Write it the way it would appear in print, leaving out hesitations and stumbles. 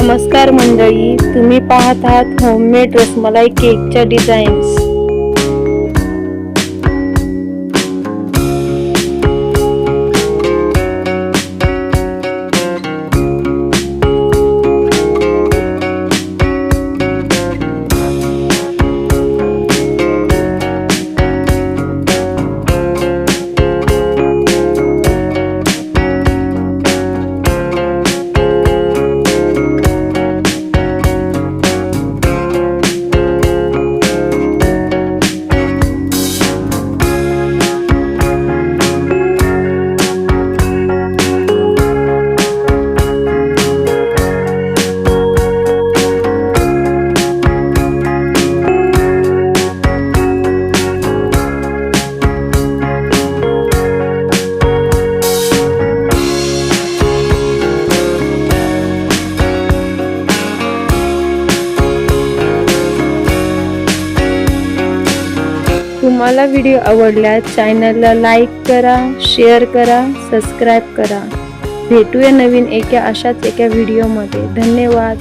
नमस्कार मंडळी, तुम्ही पाहत आहात होममेड रसमलाई केकच्या डिझाईन्स। तुम्हाला व्हिडिओ आवडल्यास चॅनलला लाईक करा, शेअर करा, सबस्क्राइब करा। भेटूया नवीन एका अशाच एका व्हिडिओमध्ये। धन्यवाद।